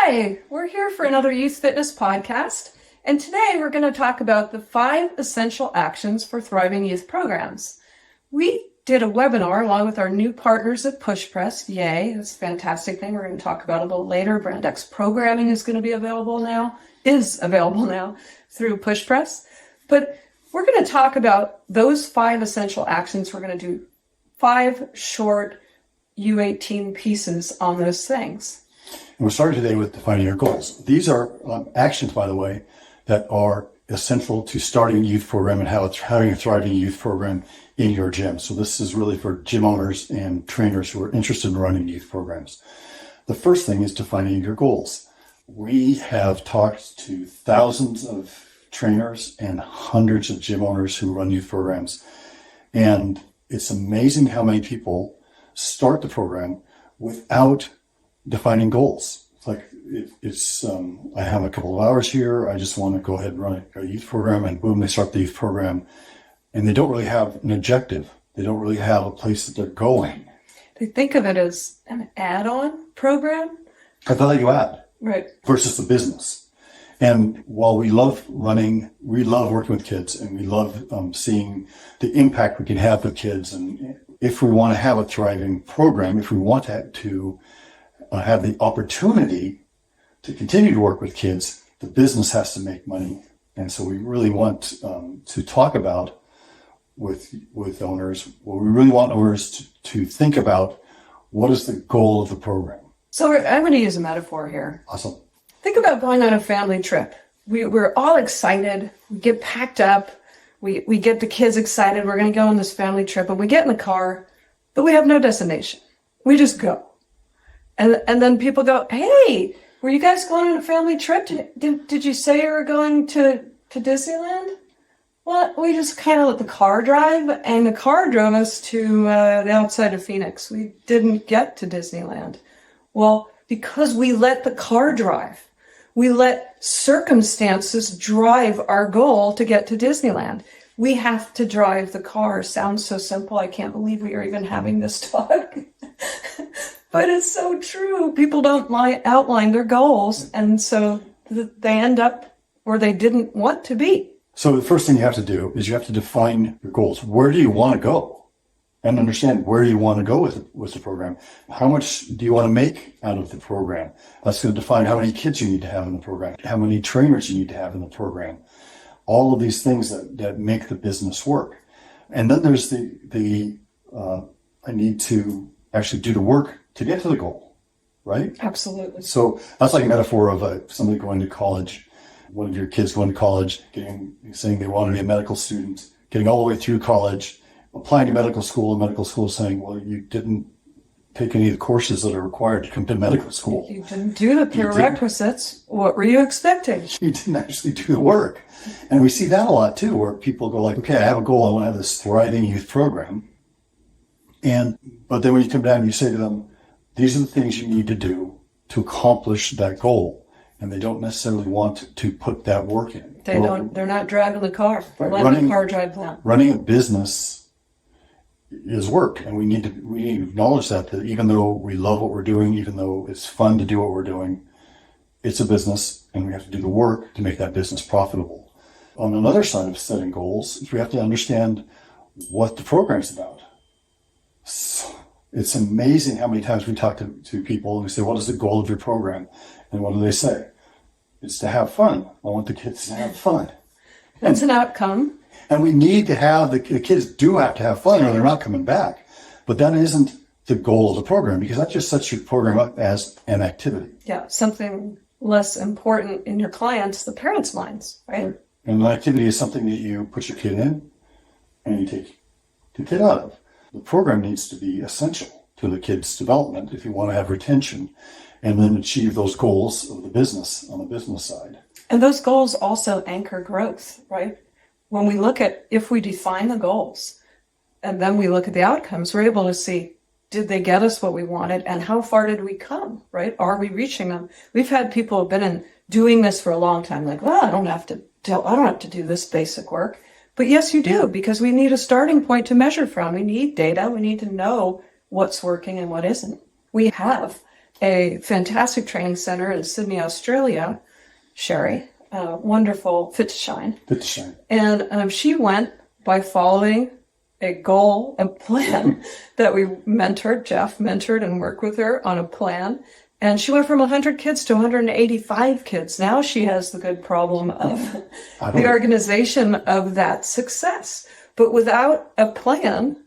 Hi, we're here for another Youth Fitness podcast, and today we're going to talk about the 5 essential actions for thriving youth programs. We did a webinar along with our new partners at PushPress. Yay, it's a fantastic thing. We're going to talk about it a little later. BrandX programming is available now through PushPress. But we're going to talk about those 5 essential actions. We're going to do 5 short U18 pieces on those things. And we're starting today with defining your goals. These are actions, by the way, that are essential to starting a youth program and having a thriving youth program in your gym. So this is really for gym owners and trainers who are interested in running youth programs. The first thing is defining your goals. We have talked to thousands of trainers and hundreds of gym owners who run youth programs. And it's amazing how many people start the program without defining goals. It's like, I have a couple of hours here. I just want to go ahead and run a youth program, and boom, they start the youth program. And they don't really have an objective. They don't really have a place that they're going. They think of it as an add-on program. A value add. Right. Versus the business. And while we love running, we love working with kids, and we love seeing the impact we can have with kids. And if we want to have a thriving program, if we want to have the opportunity to continue to work with kids, the business has to make money. And so we really want to talk about with owners, well, we really want owners to think about what is the goal of the program. So I'm going to use a metaphor here. Awesome. Think about going on a family trip. We're all excited. We get packed up. We get the kids excited. We're going to go on this family trip, and we get in the car, but we have no destination. We just go. And then people go, hey, were you guys going on a family trip? Did you say you were going to Disneyland? Well, we just kind of let the car drive, and the car drove us to the outside of Phoenix. We didn't get to Disneyland. Well, because we let the car drive. We let circumstances drive our goal to get to Disneyland. We have to drive the car. Sounds so simple. I can't believe we are even having this talk. But it's so true. People don't outline their goals, and so they end up where they didn't want to be. So the first thing you have to do is you have to define your goals. Where do you want to go? And understand where you want to go with the program. How much do you want to make out of the program? That's going to define how many kids you need to have in the program, how many trainers you need to have in the program. All of these things that make the business work. And then there's I need to actually do the work to get to the goal, right? Absolutely. So that's like a metaphor of somebody going to college, one of your kids going to college, saying they want to be a medical student, getting all the way through college, applying to medical school saying, well, you didn't take any of the courses that are required to come to medical school. You didn't do the prerequisites. What were you expecting? You didn't actually do the work. And we see that a lot too, where people go like, okay, I have a goal. I want to have this thriving youth program. But then when you come down and you say to them, these are the things you need to do to accomplish that goal. And they don't necessarily want to put that work in. They're not driving the car. They're letting the car drive them. Running a business is work. And we need to acknowledge that even though we love what we're doing, even though it's fun to do what we're doing, it's a business, and we have to do the work to make that business profitable. On another side of setting goals, we have to understand what the program's about. So it's amazing how many times we talk to people and we say, what is the goal of your program? And what do they say? It's to have fun. I want the kids to have fun. That's an outcome. And we need to have, the kids do have to have fun or they're not coming back. But that isn't the goal of the program, because that just sets your program up as an activity. Yeah, something less important in your clients, the parents' minds, right? And an activity is something that you put your kid in and you take the kid out of. The program needs to be essential to the kid's development if you want to have retention and then achieve those goals of the business on the business side. And those goals also anchor growth, right? When we look at, if we define the goals and then we look at the outcomes, we're able to see, did they get us what we wanted and how far did we come, right? Are we reaching them? We've had people who have been doing this for a long time, like, well, I don't have to do this basic work. But yes, you do, because we need a starting point to measure from. We need data. We need to know what's working and what isn't. We have a fantastic training center in Sydney, Australia, Sherry, wonderful Fit to Shine. Fit to shine. And she went by following a goal and plan that we Jeff mentored and worked with her on a plan. And she went from 100 kids to 185 kids. Now she has the good problem of the organization of that success. But without a plan,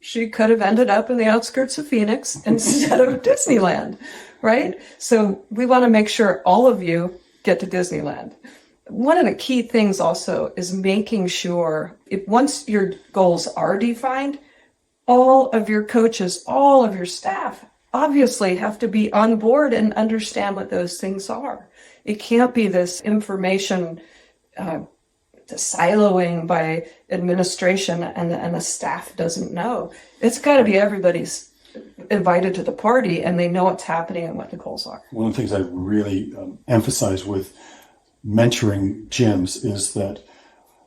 she could have ended up in the outskirts of Phoenix instead of Disneyland, right? So we want to make sure all of you get to Disneyland. One of the key things also is making sure once your goals are defined, all of your coaches, all of your staff obviously have to be on board and understand what those things are. It can't be this information siloing by administration and the staff doesn't know. It's got to be everybody's invited to the party and they know what's happening and what the goals are. One of the things I really emphasize with mentoring gyms is that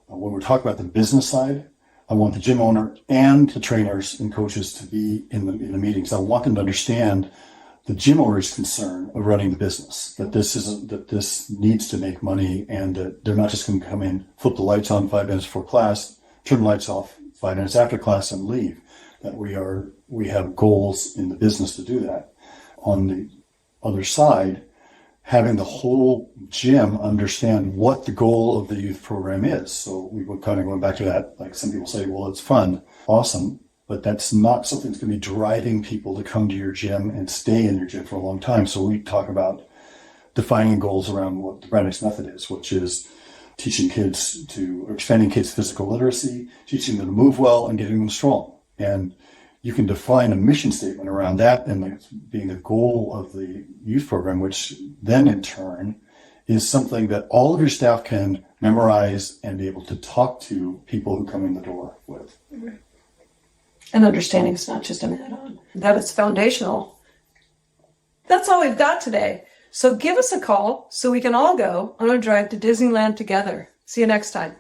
when we're talking about the business side, I want the gym owner and the trainers and coaches to be in the meetings. I want them to understand the gym owner's concern of running the business, that this needs to make money and that they're not just going to come in, flip the lights on 5 minutes before class, turn the lights off 5 minutes after class and leave. That we have goals in the business to do that. On the other side, having the whole gym understand what the goal of the youth program is. So we were kind of going back to that, like some people say, well, it's fun, awesome, but that's not something that's going to be driving people to come to your gym and stay in your gym for a long time. So we talk about defining goals around what the Brand X method is, which is teaching kids or expanding kids' physical literacy, teaching them to move well and getting them strong. And you can define a mission statement around that and like being the goal of the youth program, which then in turn is something that all of your staff can memorize and be able to talk to people who come in the door with. And understanding it's not just an add-on, that it's foundational. That's all we've got today. So give us a call so we can all go on a drive to Disneyland together. See you next time.